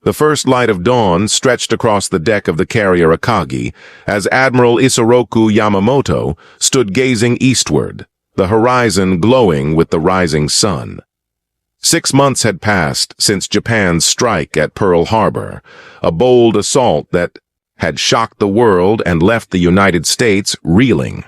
The first light of dawn stretched across the deck of the carrier Akagi as Admiral Isoroku Yamamoto stood gazing eastward, the horizon glowing with the rising sun. 6 months had passed since Japan's strike at Pearl Harbor, a bold assault that had shocked the world and left the United States reeling.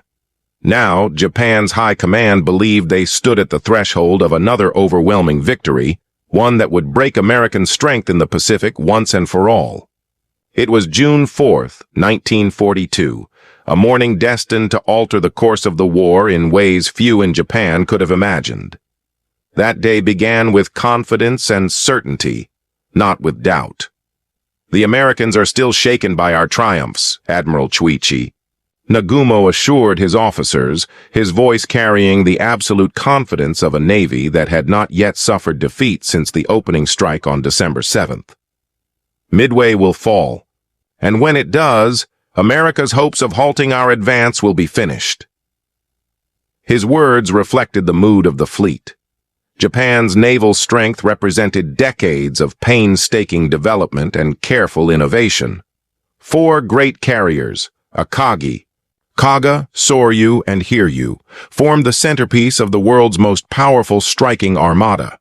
Now, Japan's high command believed they stood at the threshold of another overwhelming victory, one that would break American strength in the Pacific once and for all. It was June 4th, 1942, a morning destined to alter the course of the war in ways few in Japan could have imagined. That day began with confidence and certainty, not with doubt. "The Americans are still shaken by our triumphs," Admiral Chuichi. Nagumo assured his officers, his voice carrying the absolute confidence of a navy that had not yet suffered defeat since the opening strike on December 7th. "Midway will fall, and when it does, America's hopes of halting our advance will be finished." His words reflected the mood of the fleet. Japan's naval strength represented decades of painstaking development and careful innovation. 4 great carriers, Akagi, Kaga, Soryu, and Hiryu, formed the centerpiece of the world's most powerful striking armada.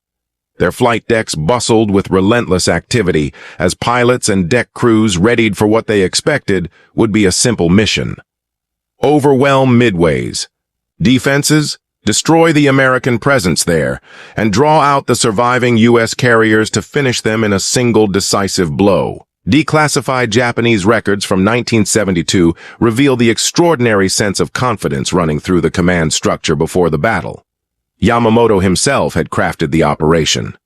Their flight decks bustled with relentless activity as pilots and deck crews readied for what they expected would be a simple mission. Overwhelm Midways. Defenses, destroy the American presence there, and draw out the surviving U.S. carriers to finish them in a single decisive blow. Declassified Japanese records from 1972 reveal the extraordinary sense of confidence running through the command structure before the battle. Yamamoto himself had crafted the operation.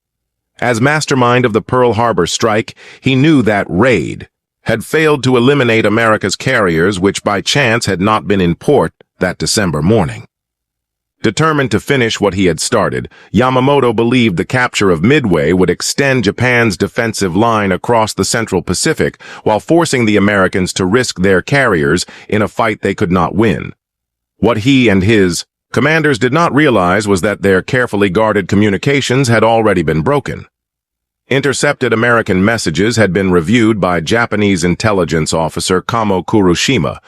As mastermind of the Pearl Harbor strike, he knew that raid had failed to eliminate America's carriers, which by chance had not been in port that December morning. Determined to finish what he had started, Yamamoto believed the capture of Midway would extend Japan's defensive line across the Central Pacific while forcing the Americans to risk their carriers in a fight they could not win. What he and his commanders did not realize was that their carefully guarded communications had already been broken. Intercepted American messages had been reviewed by Japanese intelligence officer Kamo Kuroshima,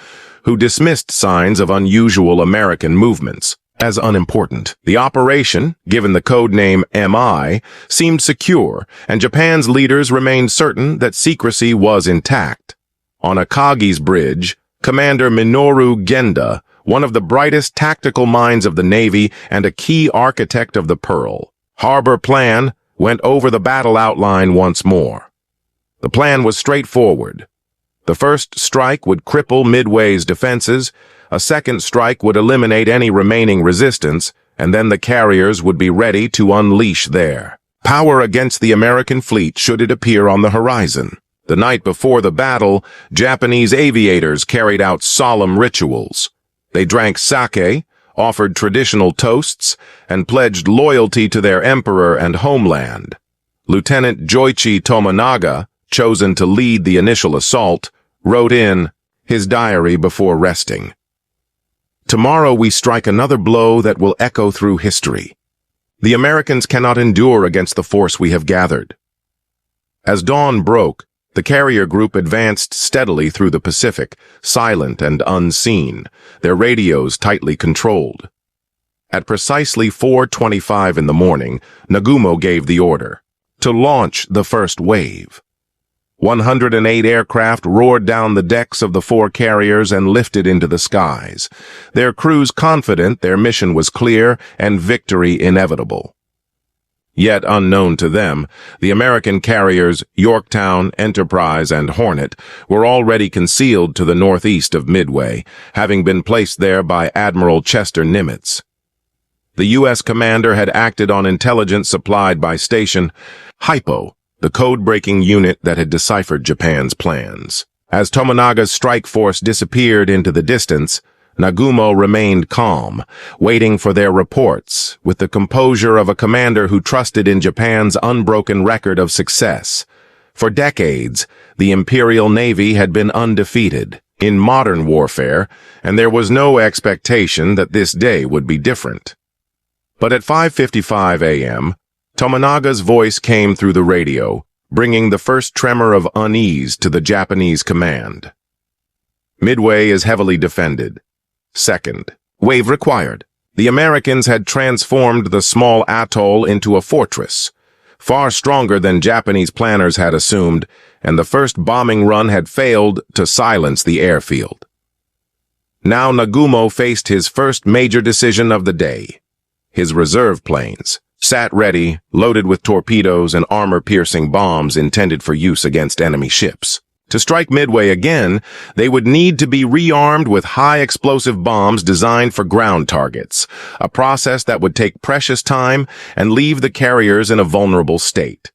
who dismissed signs of unusual American movements as unimportant. The operation, given the code name MI, seemed secure, and Japan's leaders remained certain that secrecy was intact. On Akagi's bridge, Commander Minoru Genda, one of the brightest tactical minds of the Navy and a key architect of the Pearl Harbor plan, went over the battle outline once more. The plan was straightforward. The first strike would cripple Midway's defenses, a second strike would eliminate any remaining resistance, and then the carriers would be ready to unleash their power against the American fleet should it appear on the horizon. The night before the battle, Japanese aviators carried out solemn rituals. They drank sake, offered traditional toasts, and pledged loyalty to their emperor and homeland. Lieutenant Chuichi Tomonaga, chosen to lead the initial assault, wrote in his diary before resting, "Tomorrow we strike another blow that will echo through history. The Americans cannot endure against the force we have gathered." As dawn broke, the carrier group advanced steadily through the Pacific, silent and unseen, their radios tightly controlled. At precisely 4:25 in the morning, Nagumo gave the order to launch the first wave. 108 aircraft roared down the decks of the 4 carriers and lifted into the skies, their crews confident their mission was clear and victory inevitable. Yet unknown to them, the American carriers Yorktown, Enterprise, and Hornet were already concealed to the northeast of Midway, having been placed there by Admiral Chester Nimitz. The U.S. commander had acted on intelligence supplied by Station Hypo, the code-breaking unit that had deciphered Japan's plans. As Tomonaga's strike force disappeared into the distance, Nagumo remained calm, waiting for their reports, with the composure of a commander who trusted in Japan's unbroken record of success. For decades, the Imperial Navy had been undefeated in modern warfare, and there was no expectation that this day would be different. But at 5:55 a.m., Tomonaga's voice came through the radio, bringing the first tremor of unease to the Japanese command. Midway is heavily defended. Second, wave required. The Americans had transformed the small atoll into a fortress, far stronger than Japanese planners had assumed, and the first bombing run had failed to silence the airfield. Now Nagumo faced his first major decision of the day. His reserve planes sat ready, loaded with torpedoes and armor-piercing bombs intended for use against enemy ships. To strike Midway again, they would need to be rearmed with high-explosive bombs designed for ground targets, a process that would take precious time and leave the carriers in a vulnerable state.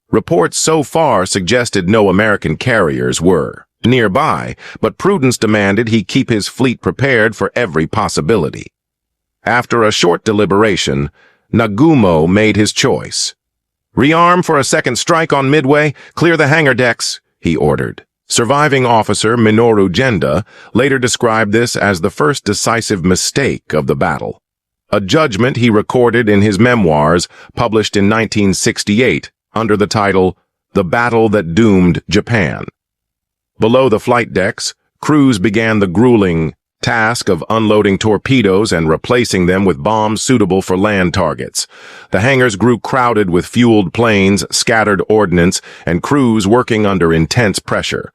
Reports so far suggested no American carriers were nearby, but prudence demanded he keep his fleet prepared for every possibility. After a short deliberation, Nagumo made his choice. "Rearm for a second strike on Midway, clear the hangar decks," he ordered. Surviving officer Minoru Genda later described this as the first decisive mistake of the battle, a judgment he recorded in his memoirs published in 1968 under the title The Battle That Doomed Japan. Below the flight decks, crews began the grueling task of unloading torpedoes and replacing them with bombs suitable for land targets. The hangars grew crowded with fueled planes, scattered ordnance, and crews working under intense pressure.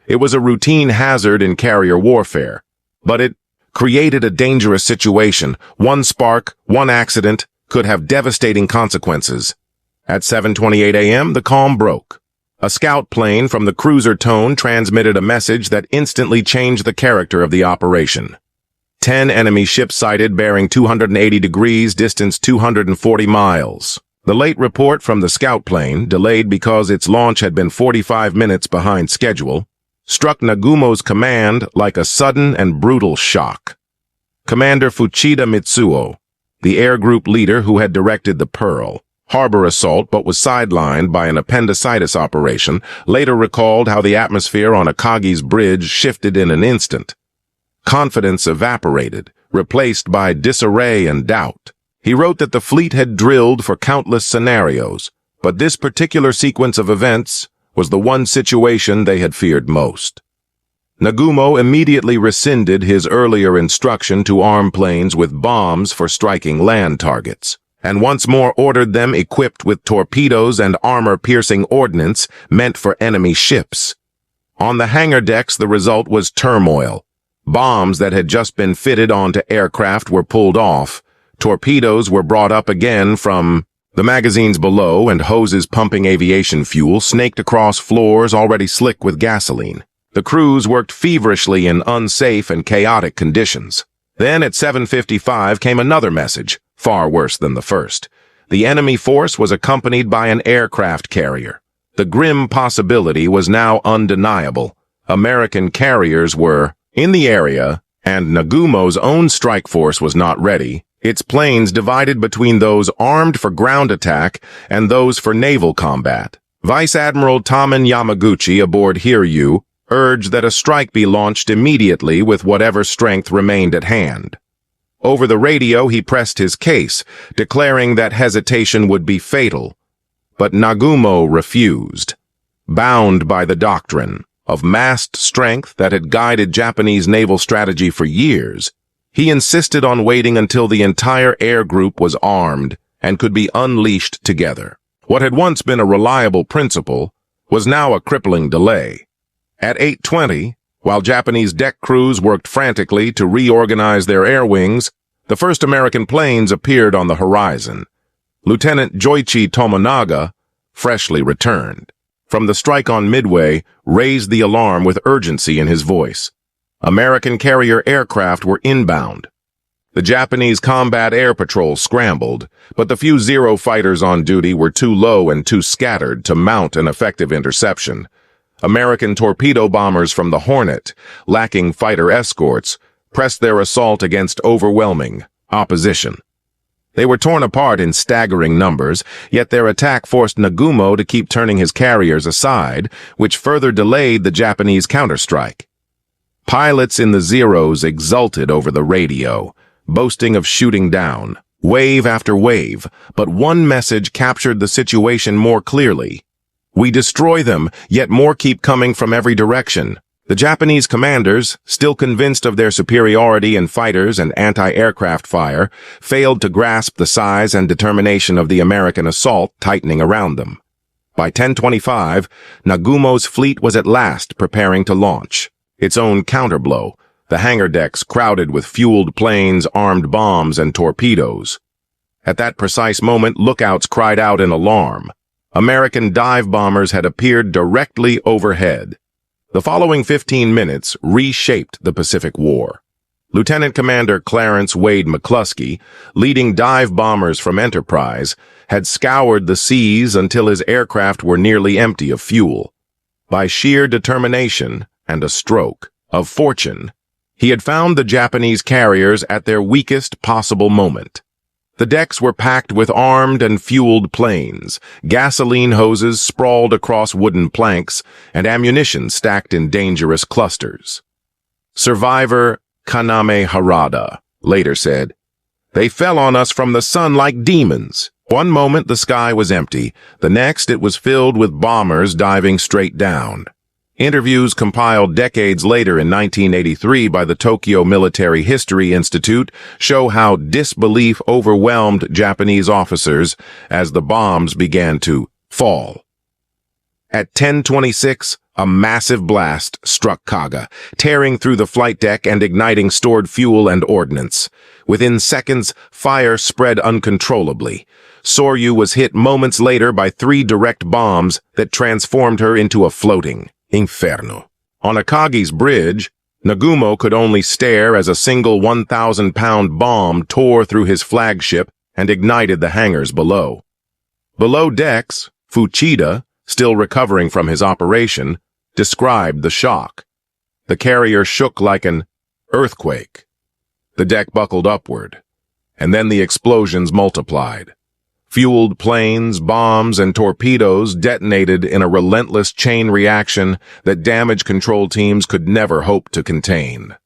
It was a routine hazard in carrier warfare, but it created a dangerous situation. One spark, one accident, could have devastating consequences. At 7:28 a.m., the calm broke. A scout plane from the cruiser Tone transmitted a message that instantly changed the character of the operation. 10 enemy ships sighted bearing 280 degrees, distance 240 miles. The late report from the scout plane, delayed because its launch had been 45 minutes behind schedule, struck Nagumo's command like a sudden and brutal shock. Commander Fuchida Mitsuo, the air group leader who had directed the Pearl Harbor assault but was sidelined by an appendicitis operation, later recalled how the atmosphere on Akagi's bridge shifted in an instant. Confidence evaporated, replaced by disarray and doubt. He wrote that the fleet had drilled for countless scenarios, but this particular sequence of events was the one situation they had feared most. Nagumo immediately rescinded his earlier instruction to arm planes with bombs for striking land targets, and once more ordered them equipped with torpedoes and armor-piercing ordnance meant for enemy ships. On the hangar decks, the result was turmoil. Bombs that had just been fitted onto aircraft were pulled off, torpedoes were brought up again from the magazines below, and hoses pumping aviation fuel snaked across floors already slick with gasoline. The crews worked feverishly in unsafe and chaotic conditions. Then at 7:55 came another message, far worse than the first. The enemy force was accompanied by an aircraft carrier. The grim possibility was now undeniable. American carriers were in the area, and Nagumo's own strike force was not ready, its planes divided between those armed for ground attack and those for naval combat. Vice Admiral Taman Yamaguchi aboard Hiryu urged that a strike be launched immediately with whatever strength remained at hand. Over the radio, he pressed his case, declaring that hesitation would be fatal. But Nagumo refused. Bound by the doctrine of massed strength that had guided Japanese naval strategy for years, he insisted on waiting until the entire air group was armed and could be unleashed together. What had once been a reliable principle was now a crippling delay. At 8:20, while Japanese deck crews worked frantically to reorganize their air wings, the first American planes appeared on the horizon. Lieutenant Chuichi Tomonaga, freshly returned from the strike on Midway, raised the alarm with urgency in his voice. American carrier aircraft were inbound. The Japanese combat air patrol scrambled, but the few Zero fighters on duty were too low and too scattered to mount an effective interception. American torpedo bombers from the Hornet, lacking fighter escorts, pressed their assault against overwhelming opposition. They were torn apart in staggering numbers, yet their attack forced Nagumo to keep turning his carriers aside, which further delayed the Japanese counterstrike. Pilots in the Zeros exulted over the radio, boasting of shooting down wave after wave, but one message captured the situation more clearly. We destroy them, yet more keep coming from every direction. The Japanese commanders, still convinced of their superiority in fighters and anti-aircraft fire, failed to grasp the size and determination of the American assault tightening around them. By 10:25, Nagumo's fleet was at last preparing to launch. Its own counterblow, the hangar decks crowded with fueled planes, armed bombs, and torpedoes. At that precise moment, lookouts cried out in alarm. American dive bombers had appeared directly overhead. The following 15 minutes reshaped the Pacific War. Lieutenant Commander Clarence Wade McCluskey, leading dive bombers from Enterprise, had scoured the seas until his aircraft were nearly empty of fuel. By sheer determination and a stroke of fortune, he had found the Japanese carriers at their weakest possible moment. The decks were packed with armed and fueled planes, gasoline hoses sprawled across wooden planks, and ammunition stacked in dangerous clusters. Survivor Kaname Harada later said, "They fell on us from the sun like demons. One moment the sky was empty, the next it was filled with bombers diving straight down." Interviews compiled decades later in 1983 by the Tokyo Military History Institute show how disbelief overwhelmed Japanese officers as the bombs began to fall. At 10:26, a massive blast struck Kaga, tearing through the flight deck and igniting stored fuel and ordnance. Within seconds, fire spread uncontrollably. Soryu was hit moments later by 3 direct bombs that transformed her into a floating inferno. On Akagi's bridge, Nagumo could only stare as a single 1,000-pound bomb tore through his flagship and ignited the hangars below. Below decks, Fuchida, still recovering from his operation, described the shock. The carrier shook like an earthquake. The deck buckled upward, and then the explosions multiplied. Fueled planes, bombs, and torpedoes detonated in a relentless chain reaction that damage control teams could never hope to contain.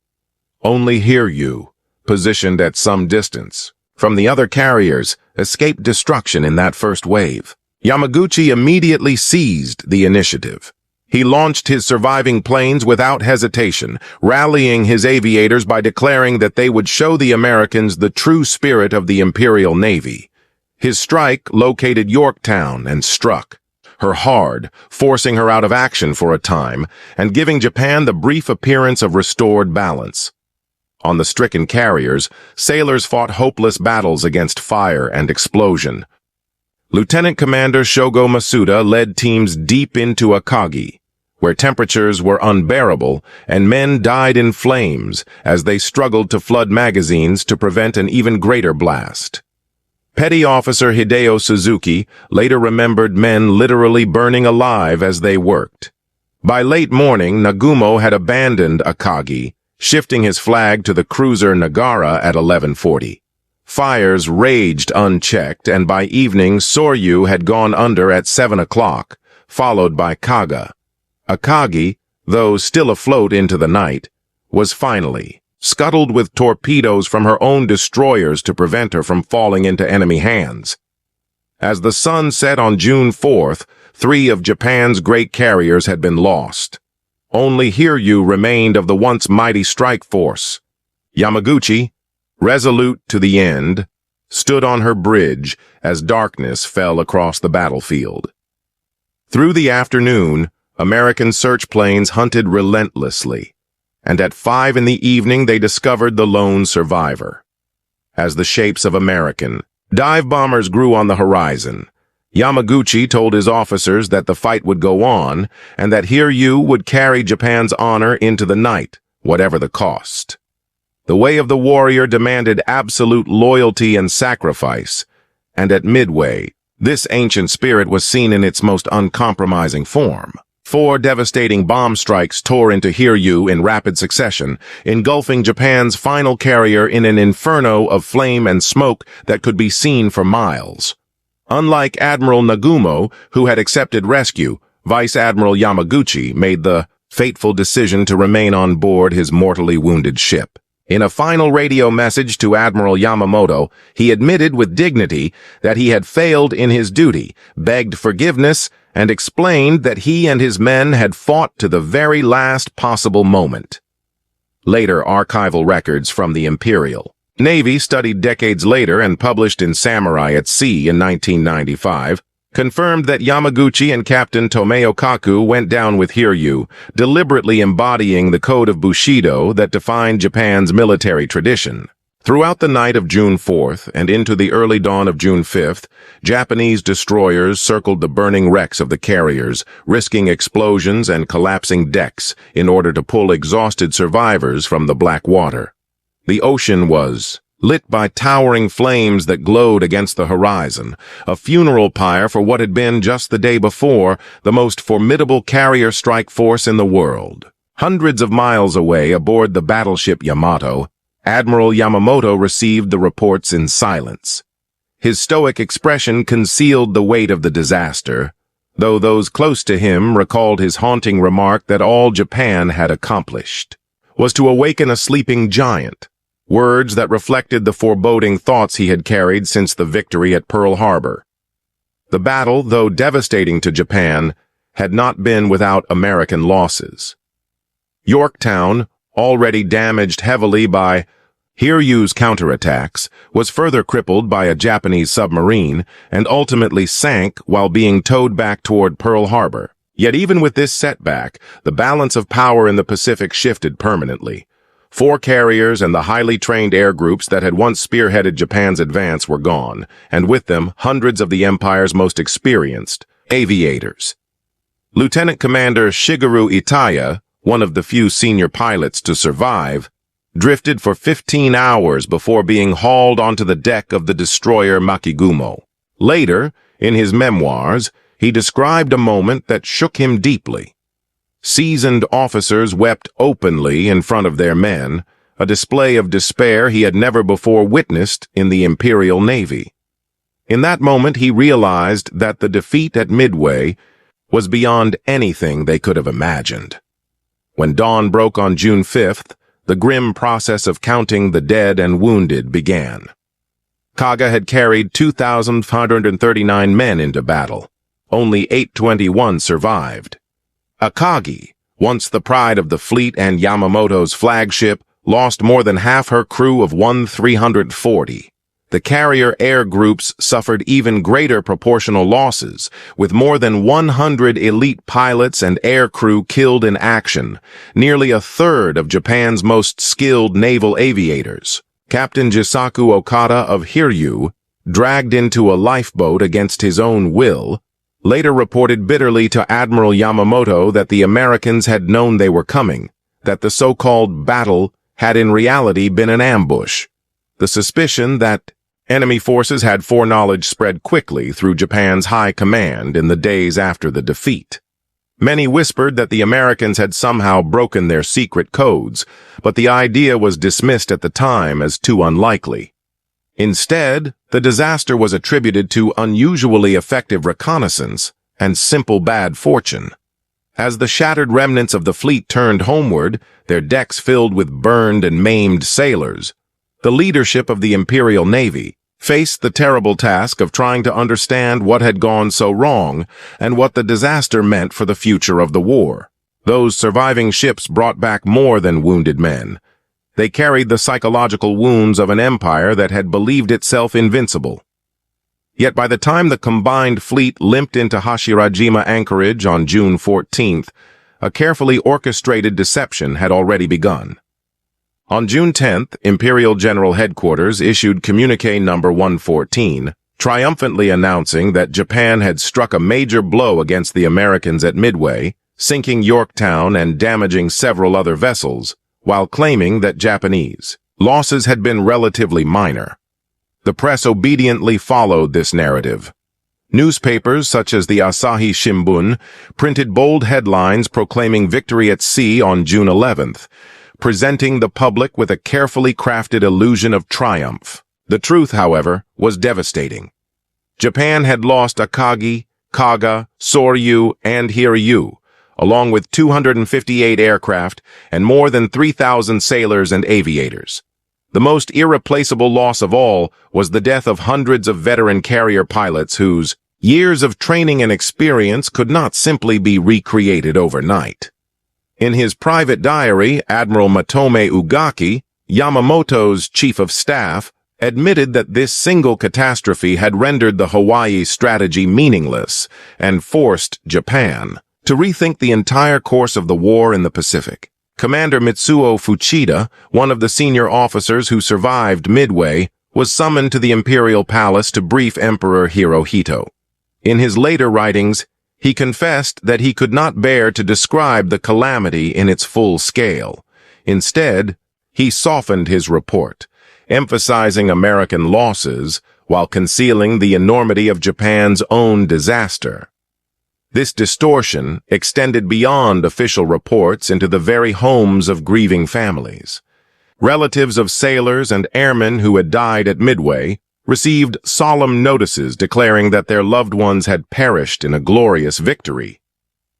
Only Hiryu, positioned at some distance from the other carriers, escaped destruction in that first wave. Yamaguchi immediately seized the initiative. He launched his surviving planes without hesitation, rallying his aviators by declaring that they would show the Americans the true spirit of the Imperial Navy. His strike located Yorktown and struck her hard, forcing her out of action for a time and giving Japan the brief appearance of restored balance. On the stricken carriers, sailors fought hopeless battles against fire and explosion. Lieutenant Commander Shogo Masuda led teams deep into Akagi, where temperatures were unbearable and men died in flames as they struggled to flood magazines to prevent an even greater blast. Petty Officer Hideo Suzuki later remembered men literally burning alive as they worked. By late morning, Nagumo had abandoned Akagi, shifting his flag to the cruiser Nagara at 11:40. Fires raged unchecked, and by evening Soryu had gone under at 7 o'clock, followed by Kaga. Akagi, though still afloat into the night, was finally scuttled with torpedoes from her own destroyers to prevent her from falling into enemy hands. As the sun set on June 4th, 3 of Japan's great carriers had been lost. Only Hiryu remained of the once mighty strike force. Yamaguchi, resolute to the end, stood on her bridge as darkness fell across the battlefield. Through the afternoon, American search planes hunted relentlessly, and at 5 in the evening they discovered the lone survivor. As the shapes of American dive bombers grew on the horizon, Yamaguchi told his officers that the fight would go on and that Hiryu would carry Japan's honor into the night, whatever the cost. The way of the warrior demanded absolute loyalty and sacrifice, and at Midway, this ancient spirit was seen in its most uncompromising form. 4 devastating bomb strikes tore into Hiryu in rapid succession, engulfing Japan's final carrier in an inferno of flame and smoke that could be seen for miles. Unlike Admiral Nagumo, who had accepted rescue, Vice Admiral Yamaguchi made the fateful decision to remain on board his mortally wounded ship. In a final radio message to Admiral Yamamoto, he admitted with dignity that he had failed in his duty, begged forgiveness, and explained that he and his men had fought to the very last possible moment. Later archival records from the Imperial Navy, studied decades later and published in Samurai at Sea in 1995, confirmed that Yamaguchi and Captain Tomeo Kaku went down with Hiryu, deliberately embodying the code of Bushido that defined Japan's military tradition. Throughout the night of June 4th and into the early dawn of June 5th, Japanese destroyers circled the burning wrecks of the carriers, risking explosions and collapsing decks in order to pull exhausted survivors from the black water. The ocean was lit by towering flames that glowed against the horizon, a funeral pyre for what had been, just the day before, the most formidable carrier strike force in the world. Hundreds of miles away aboard the battleship Yamato, Admiral Yamamoto received the reports in silence. His stoic expression concealed the weight of the disaster, though those close to him recalled his haunting remark that all Japan had accomplished was to awaken a sleeping giant, words that reflected the foreboding thoughts he had carried since the victory at Pearl Harbor. The battle, though devastating to Japan, had not been without American losses. Yorktown, already damaged heavily by Hiryu's counterattacks, was further crippled by a Japanese submarine and ultimately sank while being towed back toward Pearl Harbor. Yet even with this setback, the balance of power in the Pacific shifted permanently. 4 carriers and the highly trained air groups that had once spearheaded Japan's advance were gone, and with them hundreds of the Empire's most experienced aviators. Lieutenant Commander Shigeru Itaya, one of the few senior pilots to survive, drifted for 15 hours before being hauled onto the deck of the destroyer Nagumo. Later, in his memoirs, he described a moment that shook him deeply. Seasoned officers wept openly in front of their men, a display of despair he had never before witnessed in the Imperial Navy. In that moment, he realized that the defeat at Midway was beyond anything they could have imagined. When dawn broke on June 5th, the grim process of counting the dead and wounded began. Kaga had carried 2,539 men into battle. Only 821 survived. Akagi, once the pride of the fleet and Yamamoto's flagship, lost more than half her crew of 340. The carrier air groups suffered even greater proportional losses, with more than 100 elite pilots and air crew killed in action, nearly a third of Japan's most skilled naval aviators. Captain Jisaku Okada of Hiryu, dragged into a lifeboat against his own will, later reported bitterly to Admiral Yamamoto that the Americans had known they were coming, that the so-called battle had in reality been an ambush. The suspicion that enemy forces had foreknowledge spread quickly through Japan's high command in the days after the defeat. Many whispered that the Americans had somehow broken their secret codes, but the idea was dismissed at the time as too unlikely. Instead, the disaster was attributed to unusually effective reconnaissance and simple bad fortune. As the shattered remnants of the fleet turned homeward, their decks filled with burned and maimed sailors, the leadership of the Imperial Navy faced the terrible task of trying to understand what had gone so wrong and what the disaster meant for the future of the war. Those surviving ships brought back more than wounded men. They carried the psychological wounds of an empire that had believed itself invincible. Yet by the time the combined fleet limped into Hashirajima anchorage on June 14th, a carefully orchestrated deception had already begun. On June 10th, Imperial General Headquarters issued Communique No. 114, triumphantly announcing that Japan had struck a major blow against the Americans at Midway, sinking Yorktown and damaging several other vessels, while claiming that Japanese losses had been relatively minor. The press obediently followed this narrative. Newspapers such as the Asahi Shimbun printed bold headlines proclaiming victory at sea on June 11th, presenting the public with a carefully crafted illusion of triumph. The truth, however, was devastating. Japan had lost Akagi, Kaga, Soryu, and Hiryu, along with 258 aircraft and more than 3,000 sailors and aviators. The most irreplaceable loss of all was the death of hundreds of veteran carrier pilots whose Years of training and experience could not simply be recreated overnight. In his private diary, Admiral Matome Ugaki, Yamamoto's chief of staff, admitted that this single catastrophe had rendered the Hawaii strategy meaningless and forced Japan to rethink the entire course of the war in the Pacific. Commander Mitsuo Fuchida, one of the senior officers who survived Midway, was summoned to the Imperial Palace to brief Emperor Hirohito. In his later writings, he confessed that he could not bear to describe the calamity in its full scale. Instead, he softened his report, emphasizing American losses while concealing the enormity of Japan's own disaster. This distortion extended beyond official reports into the very homes of grieving families. Relatives of sailors and airmen who had died at Midway received solemn notices declaring that their loved ones had perished in a glorious victory.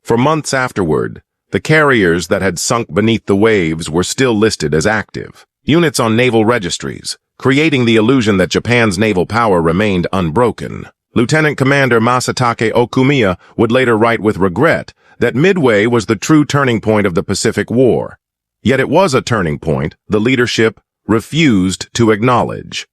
For months afterward, the carriers that had sunk beneath the waves were still listed as active units on naval registries, creating the illusion that Japan's naval power remained unbroken. Lieutenant Commander Masatake Okumiya would later write with regret that Midway was the true turning point of the Pacific War. Yet it was a turning point the leadership refused to acknowledge.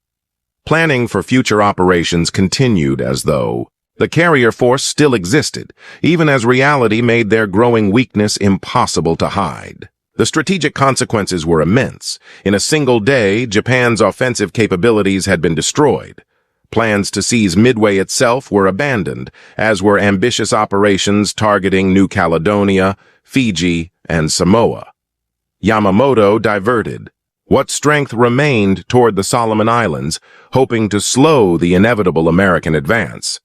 Planning for future operations continued as though the carrier force still existed, even as reality made their growing weakness impossible to hide. The strategic consequences were immense. In a single day, Japan's offensive capabilities had been destroyed. Plans to seize Midway itself were abandoned, as were ambitious operations targeting New Caledonia, Fiji, and Samoa. Yamamoto diverted what strength remained toward the Solomon Islands, hoping to slow the inevitable American advance.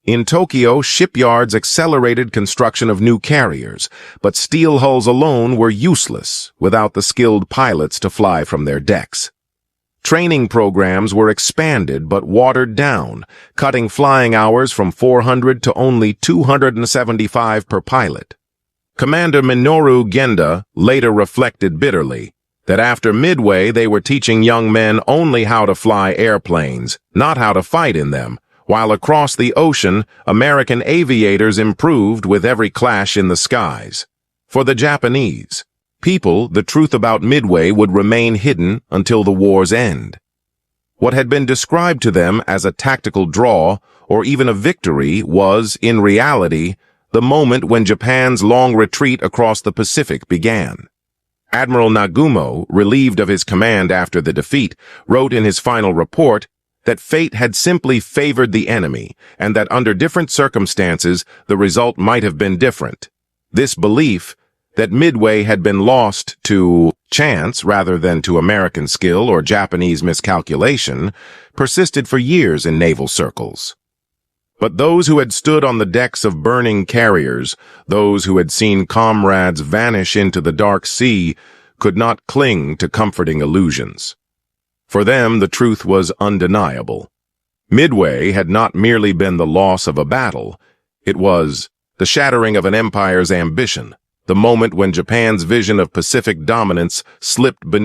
In Tokyo, shipyards accelerated construction of new carriers, but steel hulls alone were useless without the skilled pilots to fly from their decks. Training programs were expanded but watered down, cutting flying hours from 400 to only 275 per pilot. Commander Minoru Genda later reflected bitterly that after Midway they were teaching young men only how to fly airplanes, not how to fight in them, while across the ocean, American aviators improved with every clash in the skies. For the Japanese people, the truth about Midway would remain hidden until the war's end. What had been described to them as a tactical draw or even a victory was, in reality, the moment when Japan's long retreat across the Pacific began. Admiral Nagumo, relieved of his command after the defeat, wrote in his final report that fate had simply favored the enemy and that under different circumstances the result might have been different. This belief that Midway had been lost to chance rather than to American skill or Japanese miscalculation persisted for years in naval circles. But those who had stood on the decks of burning carriers, those who had seen comrades vanish into the dark sea, could not cling to comforting illusions. For them, the truth was undeniable. Midway had not merely been the loss of a battle. It was the shattering of an empire's ambition, the moment when Japan's vision of Pacific dominance slipped beneath